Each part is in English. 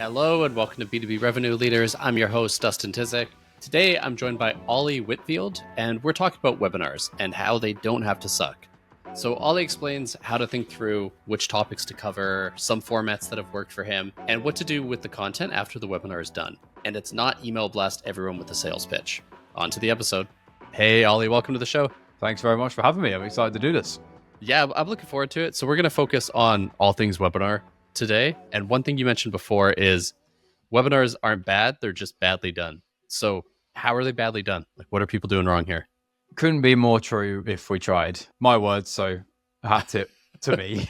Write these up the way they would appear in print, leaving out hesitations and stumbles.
Hello and welcome to B2B Revenue Leaders. I'm your host, Dustin. Today, I'm joined by Ollie Whitfield, and we're talking about webinars and how they don't have to suck. So Ollie explains how to think through which topics to cover, some formats that have worked for him, and what to do with the content after the webinar is done. And it's not email blast everyone with a sales pitch. On to the episode. Hey, Ollie, welcome to the show. Thanks very much for having me. I'm excited to do this. Yeah, I'm looking forward to it. So we're going to focus on all things webinar today. And one thing you mentioned before is webinars aren't bad, they're just badly done. So how are they badly done? Like, what are people doing wrong here? Couldn't be more true if we tried. My words, so hat it to me.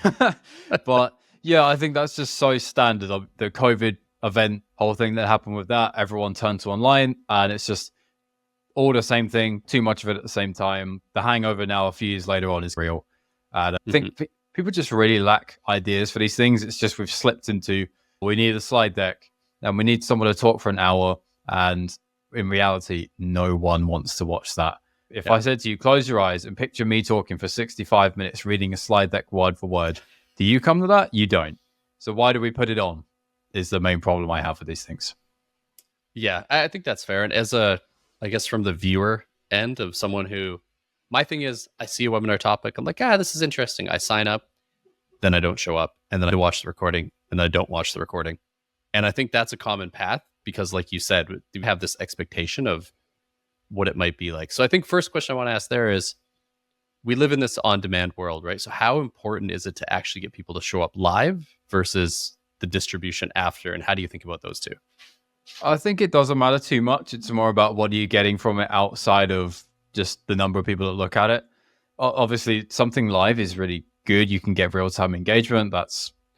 But yeah, I think that's just so standard. The COVID event, whole thing that happened with that, everyone turned to online and it's just all the same thing, too much of it at the same time. The hangover now a few years later on is real. And I think people just really lack ideas for these things. It's just we've slipped into, we need a slide deck and we need someone to talk for an hour. And in reality, no one wants to watch that. If I said to you, close your eyes and picture me talking for 65 minutes, reading a slide deck word for word, do you come to that? You don't. So why do we put it on is the main problem I have with these things. Yeah, I think that's fair. And as I guess from the viewer end of someone who, my thing is, I see a webinar topic, I'm like, this is interesting. I sign up, then I don't show up, and then I watch the recording, and then I don't watch the recording. And I think that's a common path because, like you said, you have this expectation of what it might be like. So I think first question I want to ask there is, we live in this on-demand world, right? So how important is it to actually get people to show up live versus the distribution after? And how do you think about those two? I think it doesn't matter too much. It's more about what are you getting from it outside of just the number of people that look at it. Obviously, something live is really good. You can get real-time engagement.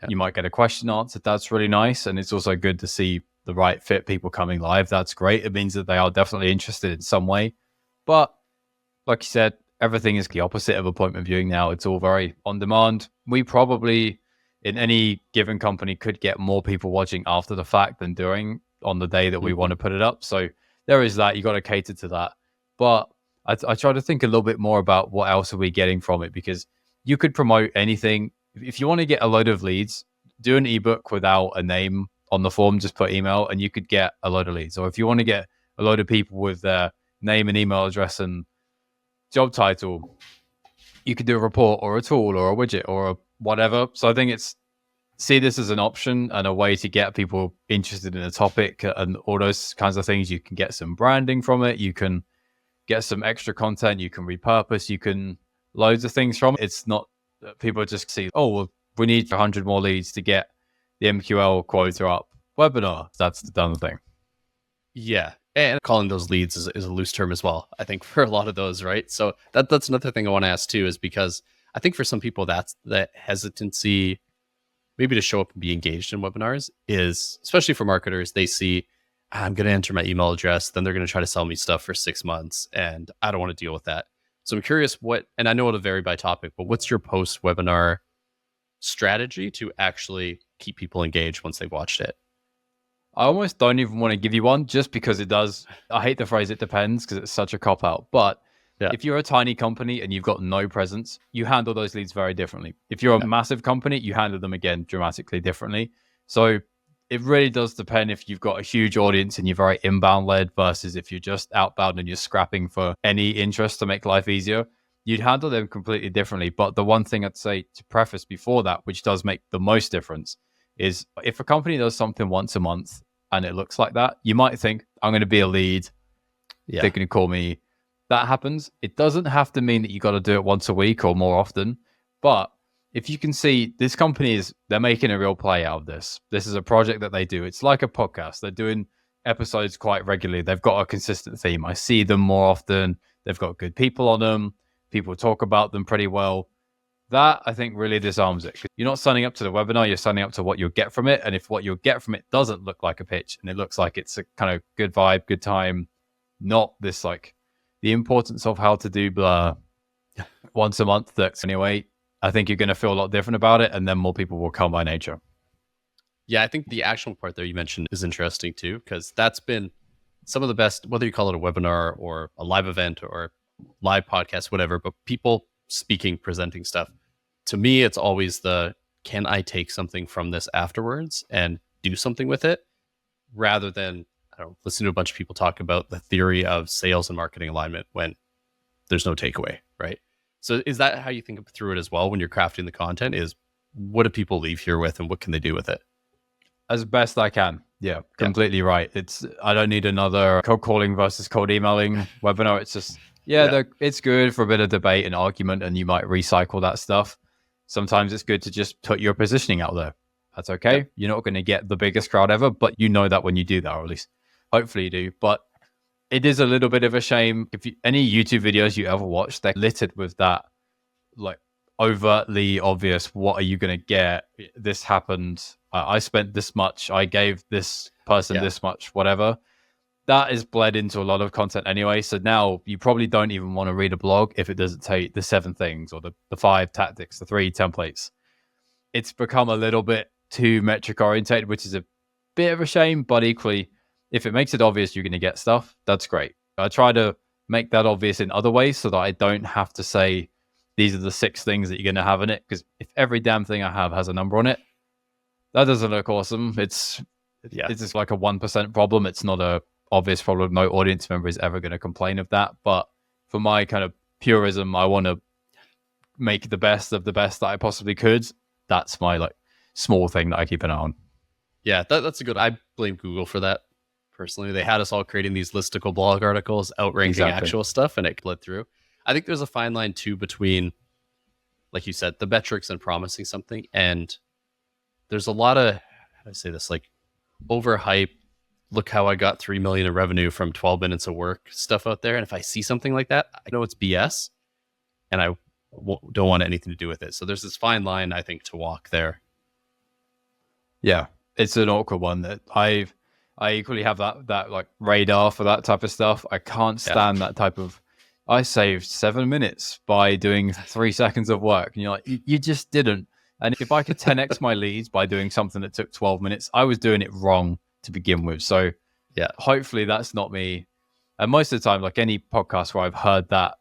You might get a question answered. That's really nice. And it's also good to see the right fit people coming live. That's great. It means that they are definitely interested in some way. But like you said, everything is the opposite of appointment viewing now. It's all very on demand. We probably, in any given company, could get more people watching after the fact than during on the day that we want to put it up. So there is that. You got to cater to that. But I try to think a little bit more about what else are we getting from it, because you could promote anything. If you want to get a load of leads, do an ebook without a name on the form, just put email and you could get a load of leads. Or if you want to get a load of people with their name and email address and job title, you could do a report or a tool or a widget or a whatever. So I think see this as an option and a way to get people interested in a topic and all those kinds of things. You can get some branding from it. You can get some extra content. You can repurpose. You can loads of things from it. It's not that people just see, we need 100 more leads to get the MQL quota up. Webinar, that's the done thing. Yeah. And calling those leads is a loose term as well, I think, for a lot of those, right? So that's another thing I want to ask too, is because I think for some people, that's that hesitancy maybe to show up and be engaged in webinars is, especially for marketers, they see, I'm going to enter my email address, then they're going to try to sell me stuff for 6 months, and I don't want to deal with that. So I'm curious and I know it'll vary by topic, but what's your post-webinar strategy to actually keep people engaged once they've watched it? I almost don't even want to give you one just because it does. I hate the phrase it depends because it's such a cop-out. But if you're a tiny company and you've got no presence, you handle those leads very differently. If you're a massive company, you handle them again dramatically differently. So it really does depend if you've got a huge audience and you're very inbound led versus if you're just outbound and you're scrapping for any interest to make life easier. You'd handle them completely differently. But the one thing I'd say to preface before that, which does make the most difference, is if a company does something once a month and it looks like that, you might think, I'm going to be a lead. They're going to call me. That happens. It doesn't have to mean that you got to do it once a week or more often. But if you can see this company they're making a real play out of this. This is a project that they do. It's like a podcast. They're doing episodes quite regularly. They've got a consistent theme. I see them more often. They've got good people on them. People talk about them pretty well. That, I think, really disarms it. You're not signing up to the webinar. You're signing up to what you'll get from it. And if what you'll get from it doesn't look like a pitch and it looks like it's a kind of good vibe, good time, not this like the importance of how to do blah once a month. That's anyway, I think you're going to feel a lot different about it. And then more people will come by nature. Yeah, I think the actual part there you mentioned is interesting too, because that's been some of the best, whether you call it a webinar or a live event or live podcast, whatever, but people speaking, presenting stuff. To me, it's always can I take something from this afterwards? And do something with it, rather than, I don't know, listen to a bunch of people talk about the theory of sales and marketing alignment when there's no takeaway, right? So is that how you think through it as well when you're crafting the content? Is what do people leave here with, and what can they do with it? As best I can. Yeah, completely right. I don't need another cold calling versus cold emailing webinar. It's just, it's good for a bit of debate and argument, and you might recycle that stuff. Sometimes it's good to just put your positioning out there. That's okay. Yeah. You're not going to get the biggest crowd ever, but you know that when you do that, or at least hopefully you do. But it is a little bit of a shame. If any YouTube videos you ever watch, they're littered with that, like, overtly obvious, what are you going to get? This happened. I spent this much. I gave this person this much, whatever. That is bled into a lot of content anyway. So now you probably don't even want to read a blog if it doesn't tell you the 7 things or the 5 tactics, the 3 templates. It's become a little bit too metric orientated, which is a bit of a shame, but equally, if it makes it obvious you're going to get stuff, that's great. I try to make that obvious in other ways so that I don't have to say, these are the 6 things that you're going to have in it. Because if every damn thing I have has a number on it, that doesn't look awesome. It's just like a 1% problem. It's not a obvious problem. No audience member is ever going to complain of that. But for my kind of purism, I want to make the best of the best that I possibly could. That's my like small thing that I keep an eye on. Yeah, that's a good. I blame Google for that personally. They had us all creating these listicle blog articles, outranking actual stuff, and it bled through. I think there's a fine line too between, like you said, the metrics and promising something, and there's a lot of, how do I say this, like overhype. Look how I got 3 million in revenue from 12 minutes of work stuff out there. And if I see something like that, I know it's BS, and I don't want anything to do with it. So there's this fine line, I think, to walk there. Yeah, it's an awkward one that I equally have that like radar for that type of stuff. I can't stand that type of, I saved 7 minutes by doing 3 seconds of work. And you're like, you just didn't. And if I could 10x my leads by doing something that took 12 minutes, I was doing it wrong to begin with. So hopefully that's not me. And most of the time, like any podcast where I've heard that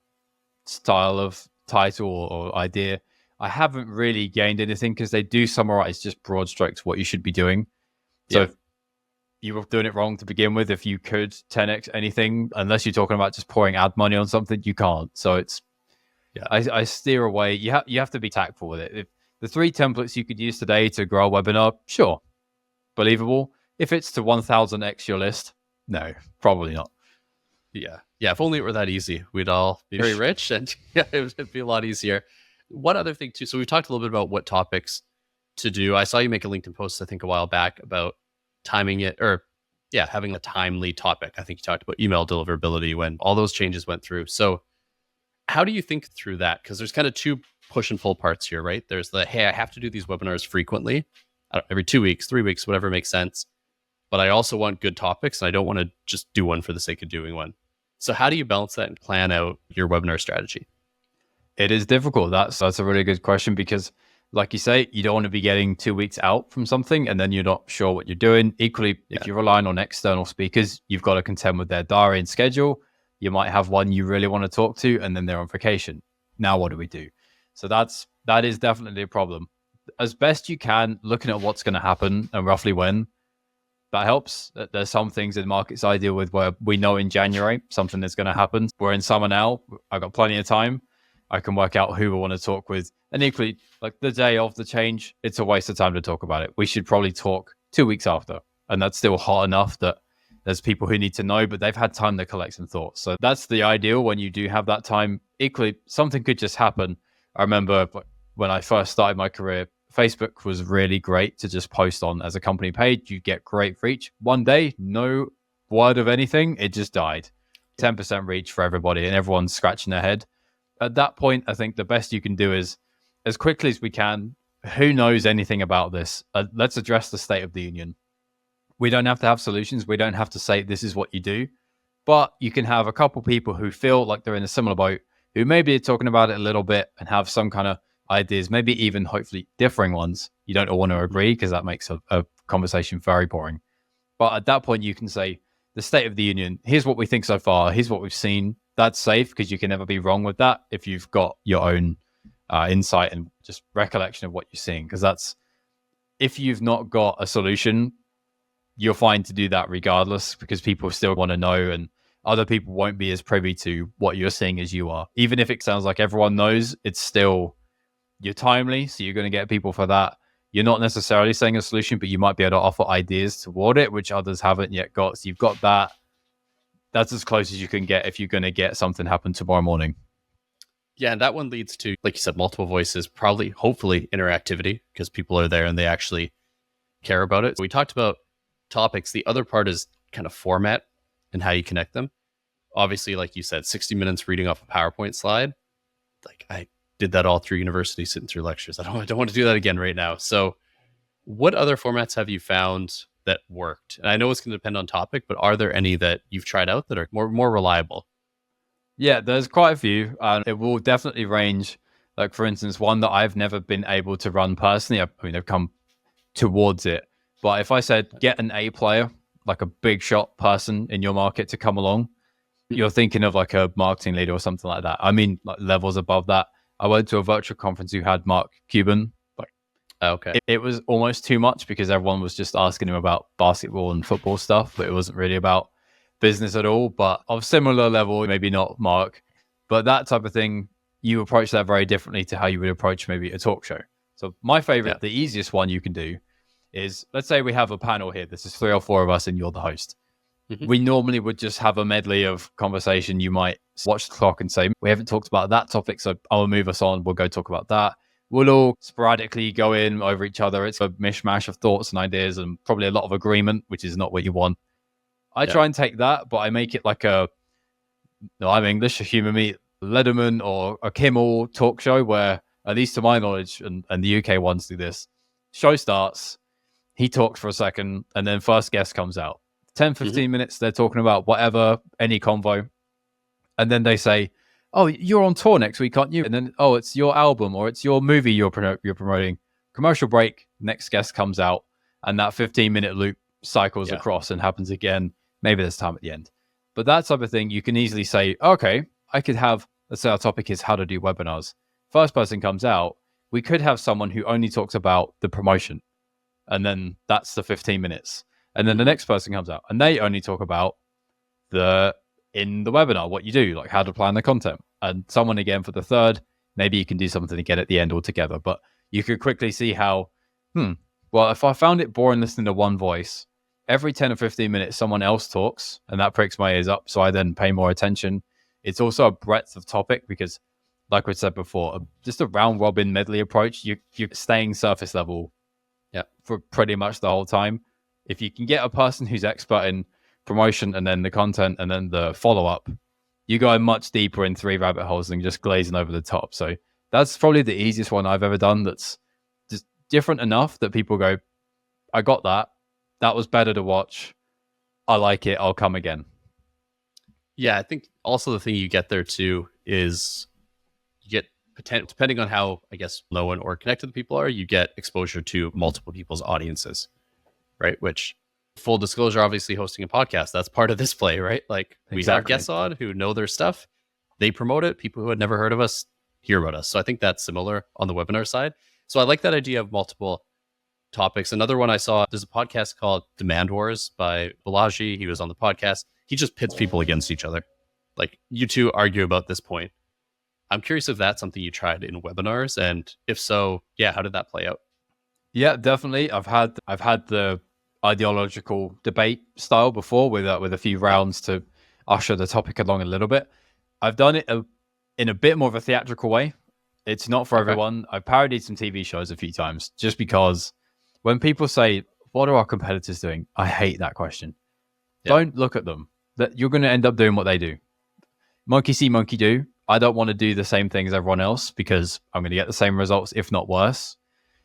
style of title or idea, I haven't really gained anything because they do summarize just broad strokes what you should be doing. So if you were doing it wrong to begin with, if you could 10x anything, unless you're talking about just pouring ad money on something, you can't. So it's, I steer away. You have to be tactful with it. If the 3 templates you could use today to grow a webinar, sure, believable. If it's to 1000x your list, no, probably not. Yeah. If only it were that easy, we'd all be very rich, and it would be a lot easier. One other thing too, so we've talked a little bit about what topics to do. I saw you make a LinkedIn post, I think, a while back about timing it, or having a timely topic. I think you talked about email deliverability when all those changes went through. So how do you think through that? Because there's kind of 2 push and pull parts here, right? There's the, hey, I have to do these webinars frequently, every 2 weeks, 3 weeks, whatever makes sense. But I also want good topics, and I don't want to just do one for the sake of doing one. So how do you balance that and plan out your webinar strategy? It is difficult. That's a really good question, because like you say, you don't want to be getting 2 weeks out from something and then you're not sure what you're doing. Equally, if you're relying on external speakers, you've got to contend with their diary and schedule. You might have one you really want to talk to, and then they're on vacation. Now what do we do? So that is definitely a problem. As best you can, looking at what's going to happen and roughly when, that helps. There's some things in markets I deal with where we know in January something is going to happen. We're in summer now. I've got plenty of time. I can work out who we want to talk with. And equally, like the day of the change, it's a waste of time to talk about it. We should probably talk 2 weeks after. And that's still hot enough that there's people who need to know, but they've had time to collect some thoughts. So that's the ideal when you do have that time. Equally, something could just happen. I remember when I first started my career, Facebook was really great to just post on as a company page. You get great reach. One day, no word of anything. It just died. 10% reach for everybody, and everyone's scratching their head. At that point, I think the best you can do is, as quickly as we can, who knows anything about this? Let's address the state of the union. We don't have to have solutions. We don't have to say this is what you do. But you can have a couple people who feel like they're in a similar boat, who maybe are talking about it a little bit and have some kind of ideas, maybe even hopefully differing ones. You don't all want to agree because that makes a conversation very boring. But at that point, you can say, the state of the union, here's what we think so far. Here's what we've seen. That's safe because you can never be wrong with that if you've got your own insight and just recollection of what you're seeing. Because that's, if you've not got a solution, you're fine to do that regardless, because people still want to know, and other people won't be as privy to what you're seeing as you are. Even if it sounds like everyone knows, it's still, you're timely, so you're going to get people for that. You're not necessarily saying a solution, but you might be able to offer ideas toward it, which others haven't yet got. So you've got that. That's as close as you can get if you're going to get something happen tomorrow morning. Yeah, and that one leads to, like you said, multiple voices, probably, hopefully, interactivity, because people are there and they actually care about it. So we talked about topics. The other part is kind of format and how you connect them. Obviously, like you said, 60 minutes reading off a PowerPoint slide. Like, I did that all through university, sitting through lectures. I don't want to do that again right now. So what other formats have you found that worked? And I know it's going to depend on topic, but are there any that you've tried out that are more reliable? Yeah, there's quite a few. It will definitely range. Like, for instance, one that I've never been able to run personally. I've come towards it. But if I said, get an A player, like a big shot person in your market to come along, you're thinking of like a marketing leader or something like that. I mean, like levels above that. I went to a virtual conference who had Mark Cuban. Like, okay. It was almost too much because everyone was just asking him about basketball and football stuff, but it wasn't really about business at all. But of similar level, maybe not Mark, but that type of thing, you approach that very differently to how you would approach maybe a talk show. So my favorite, the easiest one you can do is, let's say we have a panel here. This is 3 or 4 of us and you're the host. Mm-hmm. We normally would just have a medley of conversation. You might watch the clock and say, we haven't talked about that topic, so I'll move us on. We'll go talk about that. We'll all sporadically go in over each other. It's a mishmash of thoughts and ideas and probably a lot of agreement, which is not what you want. I try and take that, but I make it like I'm English, a humour me, Letterman or a Kimmel talk show where, at least to my knowledge, and the UK ones do this, show starts, he talks for a second, and then first guest comes out. 10, 15 minutes, they're talking about whatever, any convo. And then they say, oh, you're on tour next week, aren't you? And then, oh, it's your album or it's your movie you're promoting. Commercial break, next guest comes out, and that 15-minute loop cycles across and happens again. Maybe there's time at the end. But that type of thing, you can easily say, okay, I could have, let's say our topic is how to do webinars. First person comes out, we could have someone who only talks about the promotion. And then that's the 15 minutes. And then the next person comes out and they only talk about in the webinar, what you do, like how to plan the content. And someone again for the third, maybe you can do something again at the end altogether. But you could quickly see how, well, if I found it boring listening to one voice, every 10 or 15 minutes, someone else talks and that pricks my ears up. So I then pay more attention. It's also a breadth of topic because, like we said before, just a round robin medley approach, you're staying surface level for pretty much the whole time. If you can get a person who's expert in promotion and then the content and then the follow-up, you go much deeper in 3 rabbit holes than just glazing over the top. So that's probably the easiest one I've ever done that's just different enough that people go, I got that. That was better to watch. I like it. I'll come again. Yeah, I think also the thing you get there too is you get, depending on how, I guess, known or connected the people are, you get exposure to multiple people's audiences, right? Which, full disclosure, obviously hosting a podcast, that's part of this play, right? Like we have guests on who know their stuff. They promote it. People who had never heard of us hear about us. So I think that's similar on the webinar side. So I like that idea of multiple topics. Another one I saw, there's a podcast called Demand Wars by Balaji. He was on the podcast. He just pits people against each other. Like, you two argue about this point. I'm curious if that's something you tried in webinars, and if so, how did that play out? Yeah, definitely. I've had the ideological debate style before with a few rounds to usher the topic along a little bit. I've done it in a bit more of a theatrical way. It's not for everyone. I've parodied some TV shows a few times just because when people say, what are our competitors doing? I hate that question. Don't look at them. That you're going to end up doing what they do. Monkey see, monkey do. I don't want to do the same thing as everyone else because I'm going to get the same results, if not worse.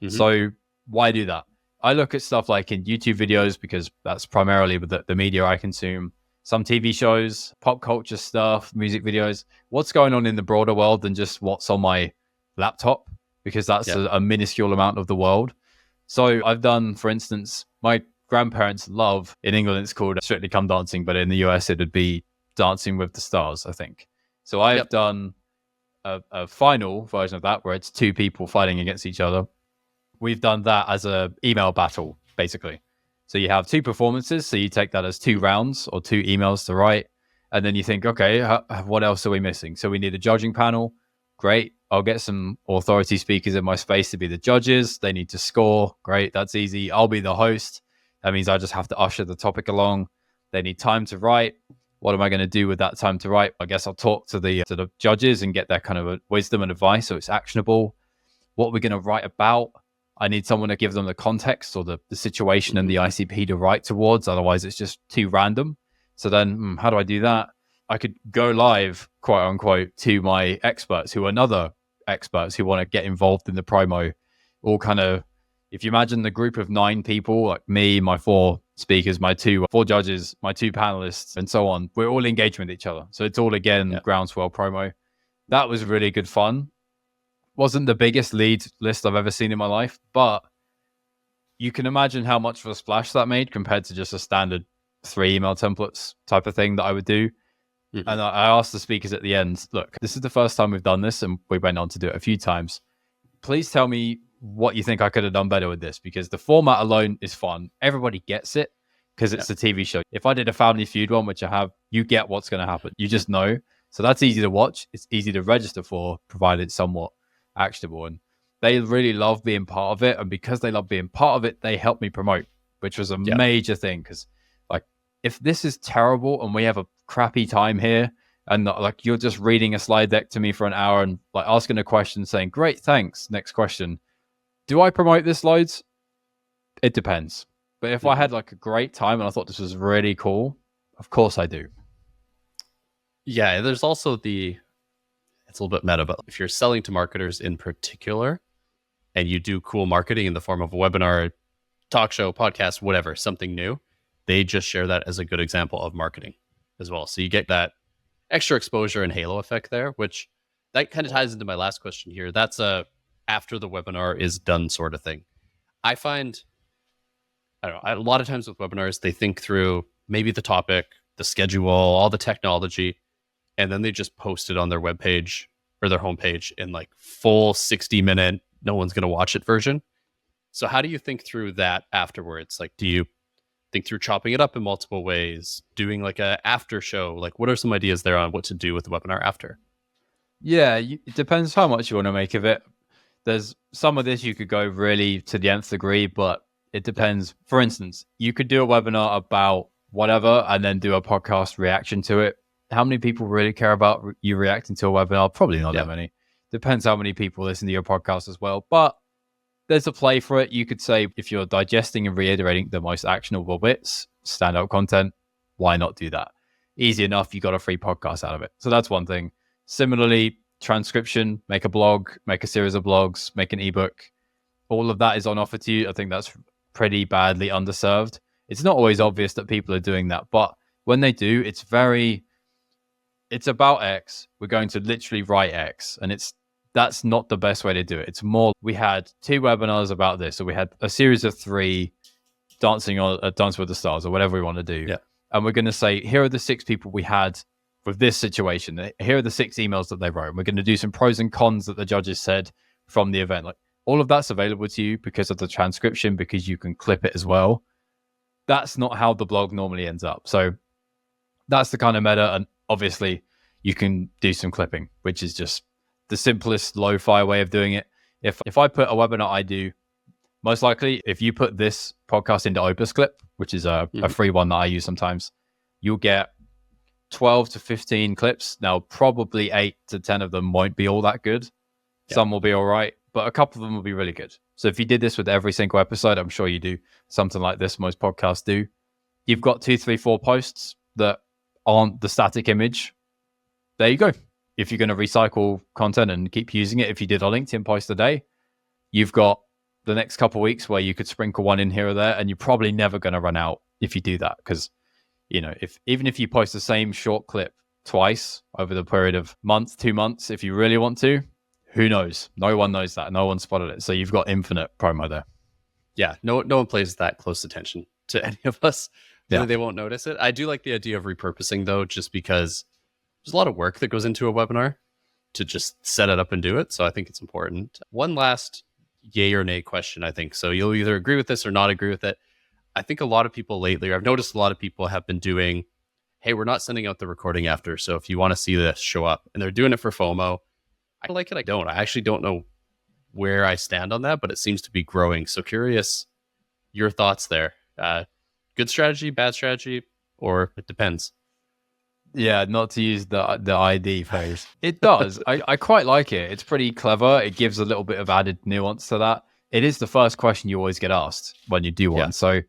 So why do that? I look at stuff like in YouTube videos because that's primarily the media I consume. Some TV shows, pop culture stuff, music videos. What's going on in the broader world than just what's on my laptop? Because that's a minuscule amount of the world. So I've done, for instance, my grandparents love, in England it's called Strictly Come Dancing, but in the US it would be Dancing with the Stars, I think. So I've done a final version of that where it's 2 people fighting against each other. We've done that as a email battle, basically. So you have 2 performances. So you take that as 2 rounds or 2 emails to write. And then you think, okay, what else are we missing? So we need a judging panel. Great. I'll get some authority speakers in my space to be the judges. They need to score. Great. That's easy. I'll be the host. That means I just have to usher the topic along. They need time to write. What am I going to do with that time to write? I guess I'll talk to the judges and get their kind of wisdom and advice so it's actionable. What we're going to write about, I need someone to give them the context or the situation and the ICP to write towards. Otherwise, it's just too random. So then how do I do that? I could go live, quote unquote, to my experts who are other experts who want to get involved in the promo. All kind of, if you imagine the group of 9 people, like me, my 4 speakers, my 4 judges, my 2 panelists, and so on, we're all engaging with each other. So it's all, again, groundswell promo. That was really good fun. Wasn't the biggest lead list I've ever seen in my life, but you can imagine how much of a splash that made compared to just a standard 3 email templates type of thing that I would do. Mm-hmm. And I asked the speakers at the end, look, this is the first time we've done this, and we went on to do it a few times. Please tell me what you think I could have done better with this, because the format alone is fun. Everybody gets it because it's a TV show. If I did a Family Feud one, which I have, you get what's going to happen. You just know. So that's easy to watch. It's easy to register for, provided it's somewhat actionable. And they really love being part of it. And because they love being part of it, they help me promote, which was a major thing. Because like, if this is terrible and we have a crappy time here, and like you're just reading a slide deck to me for an hour and like asking a question saying, great, thanks, next question. Do I promote this loads? It depends. But if I had like a great time and I thought this was really cool, of course I do. Yeah, there's also it's a little bit meta, but if you're selling to marketers in particular and you do cool marketing in the form of a webinar, talk show, podcast, whatever, something new, they just share that as a good example of marketing as well. So you get that extra exposure and halo effect there, which that kind of ties into my last question here. That's a after the webinar is done sort of thing. I find, I don't know, a lot of times with webinars, they think through maybe the topic, the schedule, all the technology, and then they just post it on their webpage or their homepage in like full 60-minute, no one's going to watch it version. So how do you think through that afterwards? Like, do you think through chopping it up in multiple ways, doing like a after show? Like, what are some ideas there on what to do with the webinar after? Yeah, it depends how much you want to make of it. There's some of this you could go really to the nth degree, but it depends. For instance, you could do a webinar about whatever and then do a podcast reaction to it. How many people really care about you reacting to a webinar? Probably not that many. Depends how many people listen to your podcast as well. But there's a play for it. You could say if you're digesting and reiterating the most actionable bits, standout content, why not do that? Easy enough. You got a free podcast out of it. So that's one thing. Similarly, transcription, make a blog, make a series of blogs, make an ebook. All of that is on offer to you. I think that's pretty badly underserved. It's not always obvious that people are doing that, but when they do, it's about X. We're going to literally write X, and that's not the best way to do it. It's more, we had 2 webinars about this, so we had a series of 3 dancing on Dance with the Stars or whatever we want to do. Yeah. And we're going to say, here are the 6 people we had with this situation. Here are the 6 emails that they wrote. And we're going to do some pros and cons that the judges said from the event. Like, all of that's available to you because of the transcription, because you can clip it as well. That's not how the blog normally ends up. So that's the kind of meta. And obviously you can do some clipping, which is just the simplest lo-fi way of doing it. If I put a webinar I do, most likely if you put this podcast into Opus Clip, which is a free one that I use sometimes, you'll get 12 to 15 clips. Now, probably 8 to 10 of them won't be all that good. Yeah. Some will be all right, but a couple of them will be really good. So if you did this with every single episode, I'm sure you do something like this. Most podcasts do. You've got 2, 3, 4 posts that aren't the static image. There you go. If you're going to recycle content and keep using it, if you did a LinkedIn post a day, you've got the next couple of weeks where you could sprinkle one in here or there, and you're probably never going to run out if you do that. Because, you know, even if you post the same short clip twice over the period of month, 2 months, if you really want to, who knows? No one knows that. No one spotted it. So you've got infinite promo there. Yeah, no one pays that close attention to any of us. Yeah. They won't notice it. I do like the idea of repurposing, though, just because there's a lot of work that goes into a webinar to just set it up and do it. So I think it's important. One last yay or nay question, I think. So you'll either agree with this or not agree with it. I think a lot of people lately, I've noticed a lot of people have been doing, hey, we're not sending out the recording after. So if you want to see this, show up. And they're doing it for FOMO. I like it. I don't. I actually don't know where I stand on that, but it seems to be growing. So curious your thoughts there. Good strategy, bad strategy, or it depends. Yeah, not to use the ID phrase. It does. I quite like it. It's pretty clever. It gives a little bit of added nuance to that. It is the first question you always get asked when you do one. Yeah. So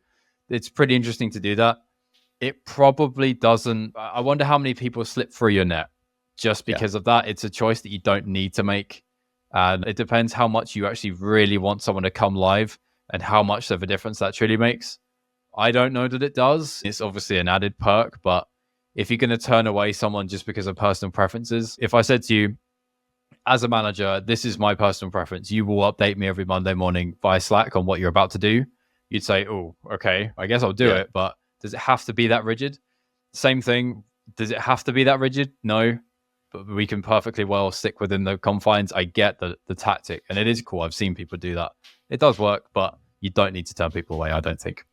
it's pretty interesting to do that. It probably doesn't. I wonder how many people slip through your net just because of that. It's a choice that you don't need to make. And it depends how much you actually really want someone to come live and how much of a difference that truly makes. I don't know that it does. It's obviously an added perk, but if you're going to turn away someone just because of personal preferences, if I said to you, as a manager, this is my personal preference, you will update me every Monday morning via Slack on what you're about to do, you'd say, oh, okay, I guess I'll do it. But does it have to be that rigid? Same thing. Does it have to be that rigid? No. But we can perfectly well stick within the confines. I get the tactic, and it is cool. I've seen people do that. It does work, but you don't need to turn people away, I don't think.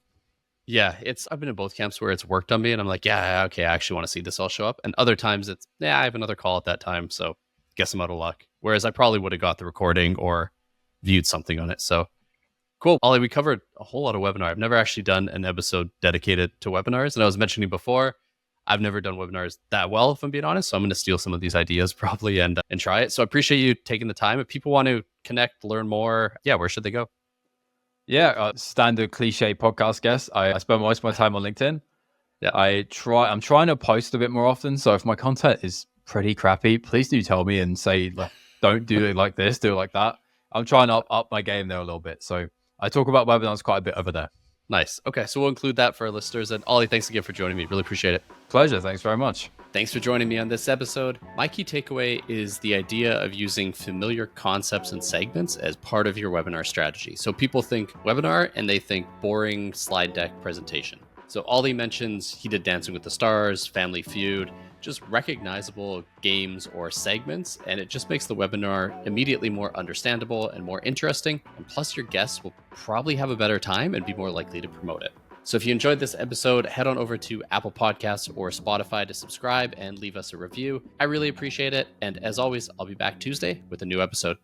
Yeah, I've been in both camps where it's worked on me and I'm like, yeah, okay, I actually want to see this all show up. And other times it's, yeah, I have another call at that time, so guess I'm out of luck. Whereas I probably would have got the recording or viewed something on it. So cool. Ollie, we covered a whole lot of webinar. I've never actually done an episode dedicated to webinars. And I was mentioning before, I've never done webinars that well, if I'm being honest. So I'm going to steal some of these ideas probably and try it. So I appreciate you taking the time. If people want to connect, learn more, yeah, where should they go? Yeah, standard cliche podcast guest. I spend most of my time on LinkedIn. Yeah, I'm trying to post a bit more often. So if my content is pretty crappy, please do tell me and say, like, don't do it like this, do it like that. I'm trying to up my game there a little bit. So I talk about webinars quite a bit over there. nice. Okay, so we'll include that for our listeners. And Ollie, thanks again for joining me. Really appreciate it. Pleasure. Thanks very much. Thanks for joining me on this episode. My key takeaway is the idea of using familiar concepts and segments as part of your webinar strategy. So people think webinar and they think boring slide deck presentation. So Ollie mentions he did Dancing with the Stars, Family Feud, just recognizable games or segments, and it just makes the webinar immediately more understandable and more interesting. And plus your guests will probably have a better time and be more likely to promote it. So if you enjoyed this episode, head on over to Apple Podcasts or Spotify to subscribe and leave us a review. I really appreciate it. And as always, I'll be back Tuesday with a new episode.